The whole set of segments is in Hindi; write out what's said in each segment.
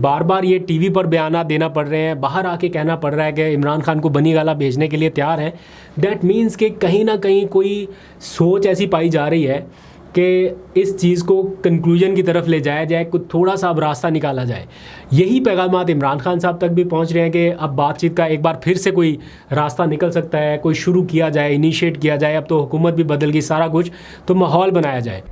बार बार ये टीवी पर बयाना देना पड़ रहे हैं, बाहर आके कहना पड़ रहा है कि इमरान खान को बनी गाला भेजने के लिए तैयार है, दैट मीन्स कि कहीं ना कहीं कोई सोच ऐसी पाई जा रही है कि इस चीज़ को कंक्लूजन की तरफ ले जाया जाए, कुछ थोड़ा सा अब रास्ता निकाला जाए। यही पैगामात इमरान खान साहब तक भी पहुंच रहे हैं कि अब बातचीत का एक बार फिर से कोई रास्ता निकल सकता है, कोई शुरू किया जाए, इनिशिएट किया जाए। अब तो हुकूमत भी बदल गई, सारा कुछ, तो माहौल बनाया जाए।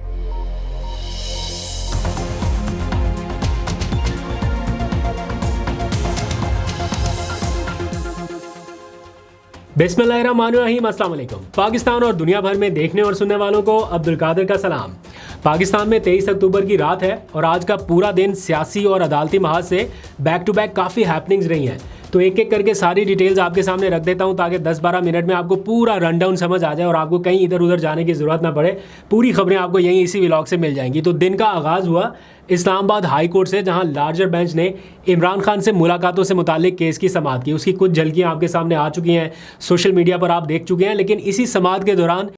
बिस्मिल्लाहिर्रहमानिर्रहीम, अस्सलाम वालेकुम। पाकिस्तान और दुनिया भर में देखने और सुनने वालों को अब्दुल कादिर का सलाम। पाकिस्तान में 23 अक्टूबर की रात है और आज का पूरा दिन सियासी और अदालती महाज से बैक टू बैक काफ़ी हैपनिंग्स रही हैं। तो एक एक करके सारी डिटेल्स आपके सामने रख देता हूं ताकि 10-12 मिनट में आपको पूरा रन डाउन समझ आ जाए और आपको कहीं इधर उधर जाने की ज़रूरत ना पड़े। पूरी खबरें आपको यहीं इसी व्लॉग से मिल जाएंगी। तो दिन का आगाज़ हुआ इस्लामाबाद हाई कोर्ट से, जहां लार्जर बेंच ने इमरान खान से मुलाकातों से मुतालिक केस की समाअत की। उसकी कुछ झलकियां आपके सामने आ चुकी हैं, सोशल मीडिया पर आप देख चुके हैं। लेकिन इसी समाअत के दौरान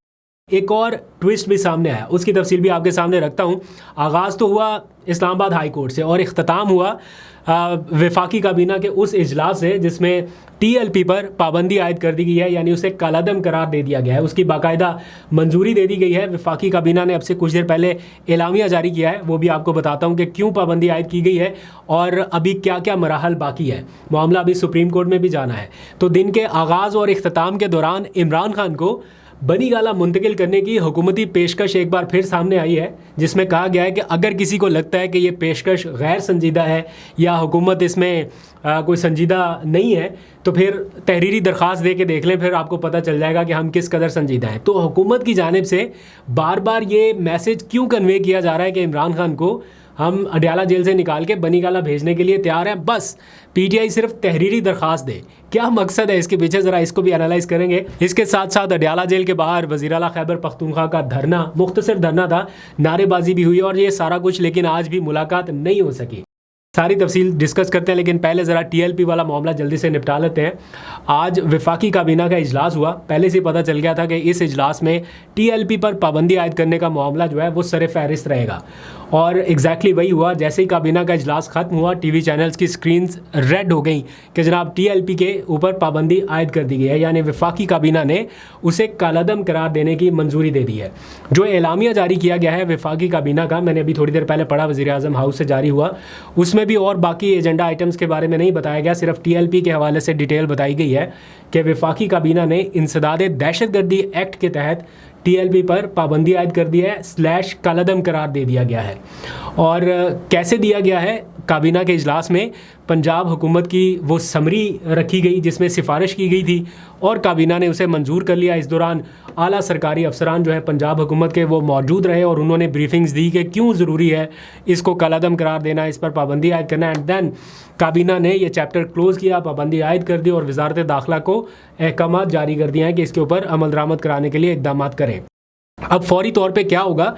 एक और ट्विस्ट भी सामने आया, उसकी तफसील भी आपके सामने रखता हूं। आगाज़ तो हुआ इस्लामाबाद हाई कोर्ट से और इख्तिताम हुआ वफाकी काबीना के उस इजलास से जिसमें TLP पर पाबंदी आयद कर दी गई है, यानी उसे कालादम करार दे दिया गया है। उसकी बाकायदा मंजूरी दे दी गई है। वफाकी काबीना ने अब से कुछ देर पहले एलामिया जारी किया है, वो भी आपको बताता हूँ कि क्यों पाबंदी आयद की गई है और अभी क्या क्या मराहल बाकी है। मामला अभी सुप्रीम कोर्ट में भी जाना है। तो दिन के आगाज़ और इख्तिताम के दौरान इमरान खान को बनी गाला मुंतकिल करने की हुकूमती पेशकश एक बार फिर सामने आई है, जिसमें कहा गया है कि अगर किसी को लगता है कि ये पेशकश गैर संजीदा है या हुकूमत इसमें कोई संजीदा नहीं है तो फिर तहरीरी दरख्वास्त दे के देख लें, फिर आपको पता चल जाएगा कि हम किस कदर संजीदा हैं। तो हुकूमत की जानिब से बार बार ये मैसेज क्यों कन्वे किया जा रहा है कि इमरान खान को हम अडयाला जेल से निकाल के बनी गाला भेजने के लिए तैयार हैं, बस PTI सिर्फ तहरीरी दरख्वास्त दे। क्या मकसद है इसके पीछे, ज़रा इसको भी एनालाइज करेंगे। इसके साथ साथ अडयाला जेल के बाहर वज़ीर आला खैबर पख्तूनख्वा का धरना, मुख्तसर धरना था, नारेबाजी भी हुई और ये सारा कुछ, लेकिन आज भी मुलाकात नहीं हो सकी। सारी तफसील डिस्कस करते हैं, लेकिन पहले ज़रा TLP वाला मामला जल्दी से निपटा लेते हैं। आज वफाकी काबीना का इजलास हुआ। पहले से पता चल गया था कि इस इजलास में TLP पर पाबंदी आयद करने का मामला जो है वो सर फहरिस्त रहेगा और एग्जैक्टली वही हुआ। जैसे ही काबीना का इजलास ख़त्म हुआ, TV चैनल्स की स्क्रीन्स रेड हो गई कि जनाब TLP के ऊपर पाबंदी आयद कर दी गई है, यानी वफाकी काबीना ने उसे कालादम करार देने की मंजूरी दे दी है। जो एलामिया जारी किया गया है वफाकी काबीना का, मैंने अभी थोड़ी देर पहले पढ़ा, वज़ीर आज़म हाउस से जारी हुआ, उसमें भी और बाकी एजेंडा आइटम्स के बारे में नहीं बताया गया, सिर्फ TLP के हवाले से डिटेल बताई गई है कि वफाकी काबीना ने इंसदादे दहशतगर्दी एक्ट के तहत TLP पर पाबंदी आयद कर दी है / कालादम करार दे दिया गया है। और कैसे दिया गया है, काबीना के इजलास में पंजाब हुकूमत की वो समरी रखी गई जिसमें सिफारिश की गई थी और काबीना ने उसे मंजूर कर लिया। इस दौरान आला सरकारी अफसरान जो है पंजाब हुकूमत के वो मौजूद रहे और उन्होंने ब्रीफिंग्स दी कि क्यों ज़रूरी है इसको कालादम करार देना, इस पर पाबंदी आयद करना। एंड देन काबीना ने ये चैप्टर क्लोज़ किया, पाबंदी आयद कर दी और वजारत दाखिला को अहकामात जारी कर दिए हैं कि इसके ऊपर अमल दरामद कराने के लिए इक़दाम करें। अब फौरी तौर पे क्या होगा,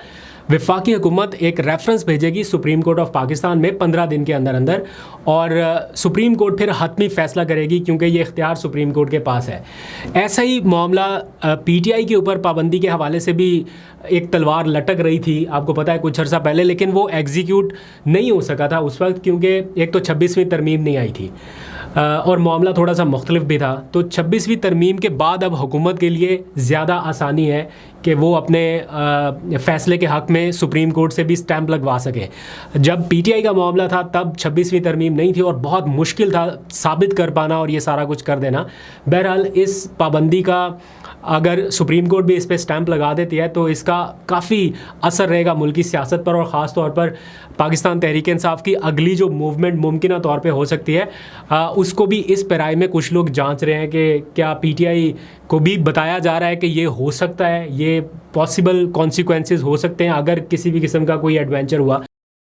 वफाकी हुकूमत एक रेफरेंस भेजेगी सुप्रीम कोर्ट ऑफ पाकिस्तान में 15 दिन के अंदर अंदर और सुप्रीम कोर्ट फिर हतमी फ़ैसला करेगी क्योंकि ये इख्तियार सुप्रीम कोर्ट के पास है। ऐसा ही मामला PTI के ऊपर पाबंदी के हवाले से भी एक तलवार लटक रही थी, आपको पता है, कुछ अर्सा पहले, लेकिन वो एग्जीक्यूट नहीं हो सका था उस वक्त क्योंकि एक तो 26वीं तरमीम नहीं आई थी और मामला थोड़ा सा मुख्तलिफ भी था। तो 26वीं तरमीम के बाद अब हुकूमत के लिए ज़्यादा आसानी है कि वो अपने फ़ैसले के हक़ में सुप्रीम कोर्ट से भी स्टैंप लगवा सके। जब PTI का मामला था तब 26वीं तरमीम नहीं थी और बहुत मुश्किल था साबित कर पाना और ये सारा कुछ कर देना। बहरहाल इस पाबंदी का अगर सुप्रीम कोर्ट भी इस पर स्टैंप लगा देती है तो इसका काफ़ी असर रहेगा मुल्की सियासत पर और ख़ास तौर पर पाकिस्तान तहरीक इंसाफ की अगली जो मूवमेंट मुमकिन तौर पे हो सकती है उसको भी इस पैराए में कुछ लोग जांच रहे हैं कि क्या PTI को भी बताया जा रहा है कि ये हो सकता है, ये पॉसिबल कॉन्सिक्वेंसेस हो सकते हैं अगर किसी भी किस्म का कोई एडवेंचर हुआ।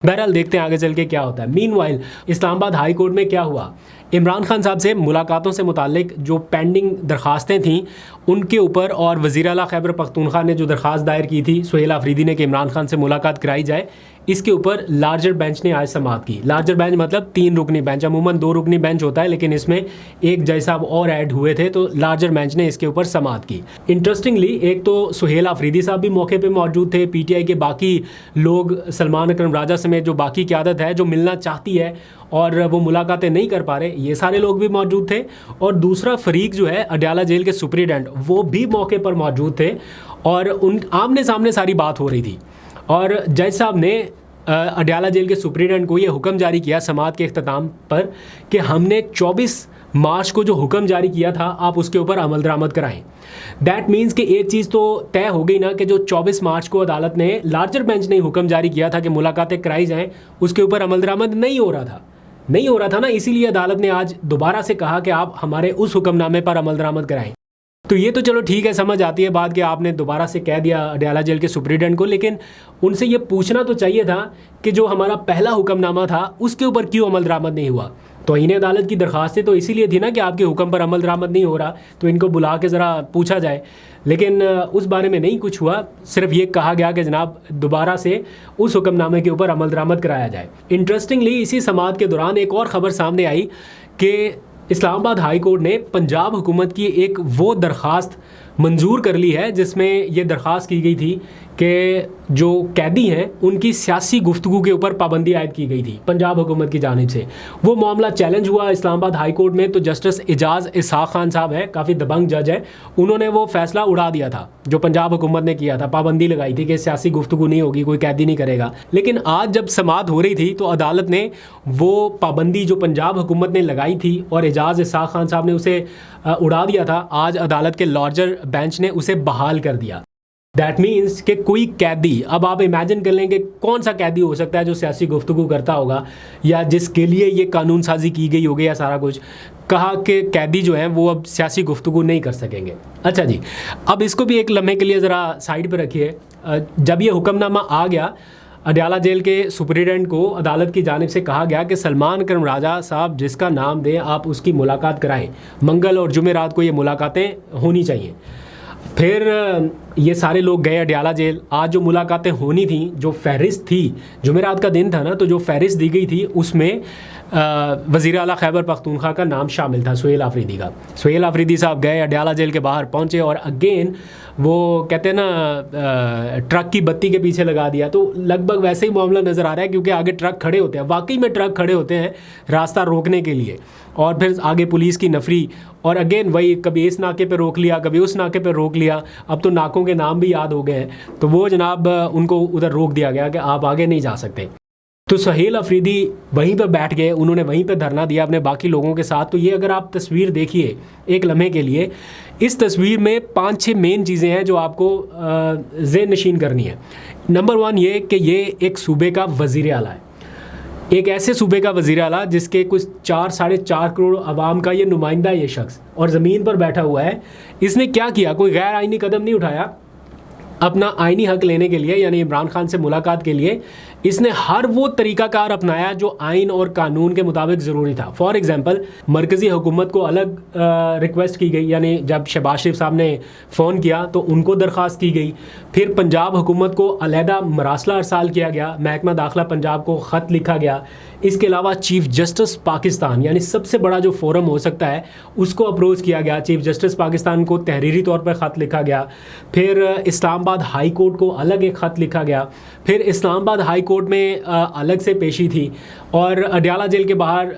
बहरहाल देखते हैं आगे चल के क्या होता है। मीनवाइल इस्लामाबाद हाई कोर्ट में क्या हुआ, इमरान खान साहब से मुलाकातों से मुतालिक जो पेंडिंग दरख्वास्तें थीं उनके ऊपर और वज़ीर आला खैबर पख्तूनख्वा ने जो दरख्वास्त दायर की थी सुहेल आफरीदी ने कि इमरान खान से मुलाकात कराई जाए, इसके ऊपर लार्जर बेंच ने आज समाअत की। लार्जर बेंच मतलब 3 रुकनी बेंच, अमूमन 2 रुकनी बेंच होता है लेकिन इसमें एक जज साहब और ऐड हुए थे, तो लार्जर बेंच ने इसके ऊपर समाअत की। इंटरेस्टिंगली एक तो सुहेल आफरीदी साहब भी मौके पे मौजूद थे, पीटीआई के बाकी लोग, सलमान अकरम राजा समेत जो बाकी क़यादत है जो मिलना चाहती है और वो मुलाकातें नहीं कर पा रहे, ये सारे लोग भी मौजूद थे। और दूसरा फरीक जो है अडयाला जेल के सुपरिटेंडेंट, वो भी मौके पर मौजूद थे और उन आमने सामने सारी बात हो रही थी। और जज साहब ने अडयाला जेल के सुपरिटेंडेंट को ये हुक्म जारी किया समाअत के इख्तिताम पर कि हमने 24 मार्च को जो हुक्म जारी किया था आप उसके ऊपर अमल दरामद कराएं। दैट मीन्स कि एक चीज़ तो तय हो गई ना कि जो 24 मार्च को अदालत ने, लार्जर बेंच ने हुक्म जारी किया था कि मुलाकातें कराई जाएं, उसके ऊपर अमल दरामद नहीं हो रहा था ना, इसीलिए अदालत ने आज दोबारा से कहा कि आप हमारे उस हुक्मनामे पर अमल दरामद कराएं। तो ये तो चलो ठीक है, समझ आती है बात कि आपने दोबारा से कह दिया अडयाला जेल के सुपरिटेंडेंट को, लेकिन उनसे ये पूछना तो चाहिए था कि जो हमारा पहला हुक्मनामा था उसके ऊपर क्यों अमल दरामद नहीं हुआ। तो इन्हें अदालत की दरख्वास्तें तो इसीलिए थी ना कि आपके हुक्म पर अमल दरामद नहीं हो रहा, तो इनको बुला के ज़रा पूछा जाए, लेकिन उस बारे में नहीं कुछ हुआ। सिर्फ ये कहा गया कि जनाब दोबारा से उस हुक्मनामे के ऊपर अमल दरामद कराया जाए। इंटरेस्टिंगली इसी समाअत के दौरान एक और ख़बर सामने आई कि इस्लामाबाद हाई कोर्ट ने पंजाब हुकूमत की एक वो दरख्वास्त मंजूर कर ली है जिसमें ये दरख्वास्त की गई थी कि जो कैदी हैं उनकी सियासी गुफ्तगू के ऊपर पाबंदी आयद की गई थी पंजाब हुकूमत की जानिब से। वो मामला चैलेंज हुआ इस्लामाबाद हाई कोर्ट में, तो जस्टिस एजाज़ इसहाक खान साहब है, काफ़ी दबंग जज है, उन्होंने वो फैसला उड़ा दिया था जो पंजाब हुकूमत ने किया था, पाबंदी लगाई थी कि सियासी गुफ्तगू नहीं होगी, कोई कैदी नहीं करेगा। लेकिन आज जब समाअत हो रही थी तो अदालत ने वो पाबंदी जो पंजाब हुकूमत ने लगाई थी और एजाज़ इसहाक खान साहब ने उसे उड़ा दिया था, आज अदालत के लार्जर बेंच ने उसे बहाल कर दिया। दैट मीन्स कि कोई कैदी, अब आप इमेजिन कर लेंगे कौन सा कैदी हो सकता है जो सियासी गुफ्तगू करता होगा या जिसके लिए ये कानून साजी की गई होगी या सारा कुछ, कहा कि कैदी जो हैं वो अब सियासी गुफ्तगू नहीं कर सकेंगे। अच्छा जी, अब इसको भी एक लम्हे के लिए ज़रा साइड पर रखिए। जब ये हुक्मनामा आ गया, अडयाला जेल के सुपरिटेंडेंट को अदालत की जानिब से कहा गया कि सलमान अकरम राजा साहब जिसका नाम दें आप उसकी मुलाकात कराएं, मंगल और जुमेरात को ये मुलाकातें होनी चाहिए। फिर ये सारे लोग गए अडयाला जेल। आज जो मुलाकातें होनी थी, जो फहरिस्त थी, जुमेरात का दिन था ना, तो जो फहरिस्त दी गई थी उसमें वज़ीर आला खैबर पख्तूनख्वा का नाम शामिल था, सुहेल आफरीदी का। सुहेल आफरीदी साहब गए अडयाला जेल के बाहर पहुंचे और अगेन वो कहते हैं ना ट्रक की बत्ती के पीछे लगा दिया, तो लगभग वैसे ही मामला नज़र आ रहा है क्योंकि आगे ट्रक खड़े होते हैं, वाकई में ट्रक खड़े होते हैं रास्ता रोकने के लिए, और फिर आगे पुलिस की नफरी, और अगेन वही कभी इस नाके पे रोक लिया कभी उस नाके पे रोक लिया। अब तो नाकों के नाम भी याद हो गए हैं, तो वो जनाब उनको उधर रोक दिया गया कि आप आगे नहीं जा सकते। तो सुहेल आफरीदी वहीं पर बैठ गए, उन्होंने वहीं पर धरना दिया अपने बाकी लोगों के साथ। तो ये अगर आप तस्वीर देखिए एक लम्हे के लिए, इस तस्वीर में 5-6 मेन चीज़ें हैं जो आपको ज़हन नशीन करनी है। नंबर 1 ये कि ये एक सूबे का वज़ीर आला है, एक ऐसे सूबे का वज़ीर आला जिसके कुछ 4-4.5 करोड़ आवाम का ये नुमाइंदा, ये शख्स, और ज़मीन पर बैठा हुआ है। इसने क्या किया? कोई गैर आइनी कदम नहीं उठाया। अपना आइनी हक लेने के लिए, यानी इमरान खान से मुलाकात के लिए, इसने हर वो तरीक़ाकार अपनाया जो आइन और कानून के मुताबिक ज़रूरी था। फॉर एग्ज़ाम्पल, मरकज़ी हुकूमत को अलग रिक्वेस्ट की गई, यानी जब शहबाज शरीफ साहब ने फ़ोन किया तो उनको दरख्वास्त की गई। फिर पंजाब हुकूमत को अलहदा मरासला अरसाल किया गया, महकमा दाखिला पंजाब को ख़त लिखा गया। इसके अलावा चीफ़ जस्टिस पाकिस्तान, यानी सबसे बड़ा जो फोरम हो सकता है, उसको अप्रोच किया गया। चीफ़ जस्टिस पाकिस्तान को तहरीरी तौर पर ख़त लिखा गया। फिर इस्लामाबाद हाई कोर्ट को अलग एक ख़त लिखा गया। फिर इस्लामाबाद हाई कोर्ट में अलग से पेशी थी, और अडयाला जेल के बाहर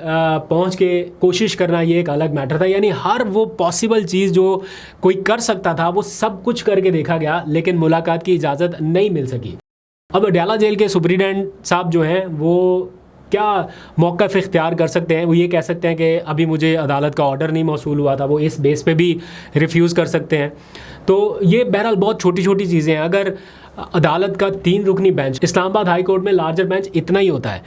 पहुंच के कोशिश करना ये एक अलग मैटर था। यानी हर वो पॉसिबल चीज़ जो कोई कर सकता था वो सब कुछ करके देखा गया, लेकिन मुलाकात की इजाज़त नहीं मिल सकी। अब अडयाला जेल के सुपरिटेंडेंट साहब जो हैं वो क्या मौक़िफ़ इख्तियार कर सकते हैं? वो ये कह सकते हैं कि अभी मुझे अदालत का ऑर्डर नहीं मौसूल हुआ था, वो इस बेस पे भी रिफ्यूज़ कर सकते हैं। तो ये बहरहाल बहुत छोटी छोटी चीज़ें हैं। अगर अदालत का 3 रुकनी बेंच, इस्लामाबाद हाई कोर्ट में लार्जर बेंच इतना ही होता है,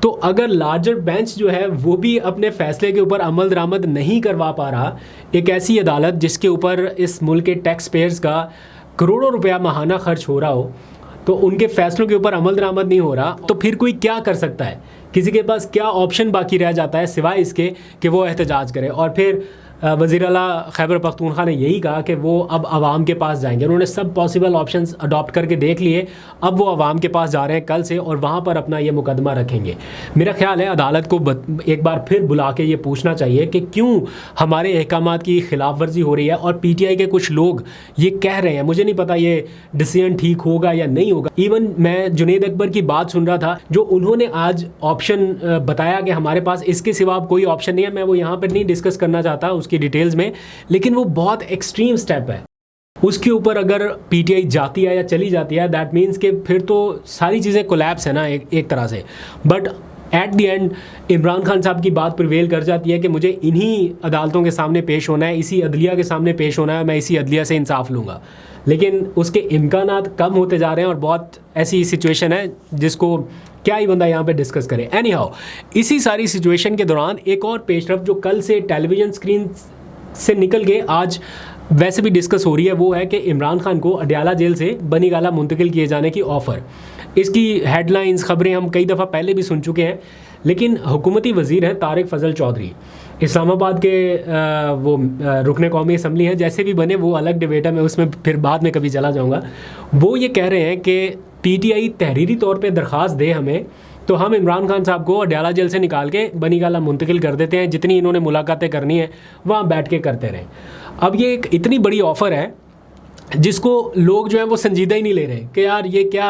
तो अगर लार्जर बेंच जो है वो भी अपने फ़ैसले के ऊपर अमल दरामद नहीं करवा पा रहा, एक ऐसी अदालत जिसके ऊपर इस मुल्क के टैक्स पेयर्स का करोड़ों रुपया माहाना खर्च हो रहा हो, तो उनके फ़ैसलों के ऊपर अमल दरामद नहीं हो रहा, तो फिर कोई क्या कर सकता है? किसी के पास क्या ऑप्शन बाकी रह जाता है सिवाय इसके कि वो एहतजाज करे। और फिर वज़ीर आला खैबर पख्तूनख्वा ने यही कहा कि वो अब आवाम के पास जाएंगे। उन्होंने सब पॉसिबल ऑप्शंस अडॉप्ट करके देख लिए, अब वो आवाम के पास जा रहे हैं कल से और वहाँ पर अपना ये मुकदमा रखेंगे। मेरा ख्याल है अदालत को एक बार फिर बुला के ये पूछना चाहिए कि क्यों हमारे अहकामात की खिलाफ वर्जी हो रही है। और PTI के कुछ लोग ये कह रहे हैं, मुझे नहीं पता ये डिसीजन ठीक होगा या नहीं होगा। इवन मैं जुनैद अकबर की बात सुन रहा था, जो उन्होंने आज ऑप्शन बताया कि हमारे पास इसके सिवा कोई ऑप्शन नहीं है। मैं वो यहाँ पर नहीं डिस्कस करना चाहता उसकी डिटेल्स में, लेकिन वो बहुत एक्सट्रीम स्टेप है। उसके ऊपर अगर PTI जाती है या चली जाती है, दैट मीन्स कि फिर तो सारी चीज़ें कोलैप्स है ना एक तरह से। But at the end Imran Khan साहब की बात प्रिवेल कर जाती है कि मुझे इन्हीं अदालतों के सामने पेश होना है, इसी अदलिया के सामने पेश होना है, मैं इसी अदलिया से इंसाफ लूँगा। लेकिन उसके इम्कानात कम होते जा रहे हैं और बहुत ऐसी सिचुएशन है जिसको क्या ही बंदा यहाँ पे डिस्कस करे। एनी हाउ, इसी सारी सिचुएशन के दौरान एक और पेशरफ जो कल से टेलीविज़न स्क्रीन से निकल के आज वैसे भी डिस्कस हो रही है, वो है कि इमरान खान को अडयाला जेल से बनीगाला मुंतकिल किए जाने की ऑफ़र। इसकी हेडलाइंस खबरें हम कई दफ़ा पहले भी सुन चुके हैं, लेकिन हुकूमती वज़ीर हैं तारिक फजल चौधरी, इस्लामाबाद के वो रुकने कौमी असम्बली हैं, जैसे भी बने वो अलग डिबेट है, मैं उसमें फिर बाद में कभी चला जाऊँगा। वो ये कह रहे हैं कि PTI तहरीरी तौर पे दरख्वास्त दे हमें, तो हम इमरान खान साहब को अडयाला जेल से निकाल के बनीगाला मुंतकिल कर देते हैं, जितनी इन्होंने मुलाकातें करनी है वहाँ बैठ के करते रहें। अब ये एक इतनी बड़ी ऑफ़र है जिसको लोग जो है वो संजीदा ही नहीं ले रहे कि यार ये क्या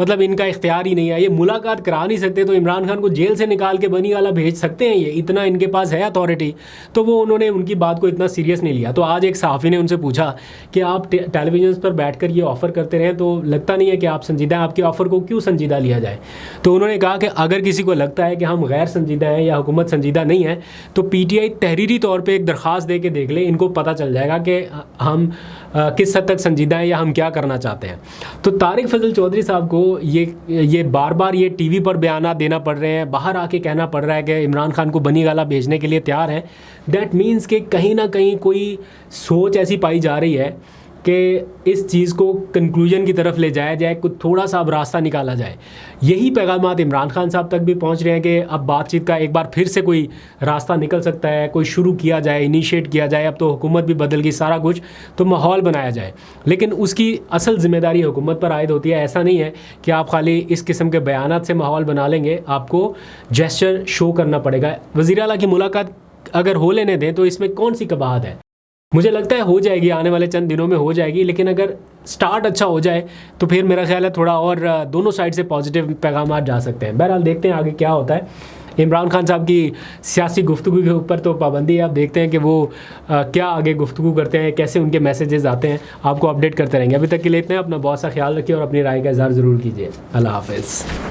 मतलब इनका इख्तियार ही नहीं है, ये मुलाकात करा नहीं सकते तो इमरान खान को जेल से निकाल के बनीगाला भेज सकते हैं, ये इतना इनके पास है अथॉरिटी। तो वो उन्होंने उनकी बात को इतना सीरियस नहीं लिया। तो आज एक सहाफ़ी ने उनसे पूछा कि आप टेलीविज़न पर बैठकर ये ऑफ़र करते रहें तो लगता नहीं है कि आप संजीदा हैं, आपके ऑफ़र को क्यों संजीदा लिया जाए। तो उन्होंने कहा कि अगर किसी को लगता है कि हम गैर संजीदा हैं या हुकूमत संजीदा नहीं है तो PTI तहरीरी तौर पर एक दरख्वास्त दे के देख ले, इनको पता चल जाएगा कि हम किस हद तक संजीदा है या हम क्या करना चाहते हैं। तो तारिक फजल चौधरी साहब को ये बार बार ये TV पर बयान देना पड़ रहे हैं, बाहर आके कहना पड़ रहा है कि इमरान खान को बनीगाला भेजने के लिए तैयार है। दैट मीन्स कि कहीं ना कहीं कोई सोच ऐसी पाई जा रही है कि इस चीज़ को कंक्लूजन की तरफ ले जाया जाए, कुछ थोड़ा सा अब रास्ता निकाला जाए। यही पैगामात इमरान खान साहब तक भी पहुंच रहे हैं कि अब बातचीत का एक बार फिर से कोई रास्ता निकल सकता है, कोई शुरू किया जाए, इनिशिएट किया जाए। अब तो हुकूमत भी बदल गई, सारा कुछ, तो माहौल बनाया जाए। लेकिन उसकी असल ज़िम्मेदारी हुकूमत पर आयद होती है। ऐसा नहीं है कि आप खाली इस किस्म के बयानात से माहौल बना लेंगे, आपको जेस्चर शो करना पड़ेगा। वज़ीर आला की मुलाकात अगर हो लेने दें तो इसमें कौन सी कबाहत है। मुझे लगता है हो जाएगी, आने वाले चंद दिनों में हो जाएगी। लेकिन अगर स्टार्ट अच्छा हो जाए तो फिर मेरा ख्याल है थोड़ा और दोनों साइड से पॉजिटिव पैगाम जा सकते हैं। बहरहाल देखते हैं आगे क्या होता है। इमरान खान साहब की सियासी गुफ्तगू के ऊपर तो पाबंदी है, आप देखते हैं कि वो क्या आगे गुफ्तगू करते हैं, कैसे उनके मैसेजेस आते हैं, आपको अपडेट करते रहेंगे। अभी तक के लिए इतने, अपना बहुत सा ख्याल रखिए और अपनी राय का इज़हार ज़रूर कीजिए। अल्लाह हाफ़िज़।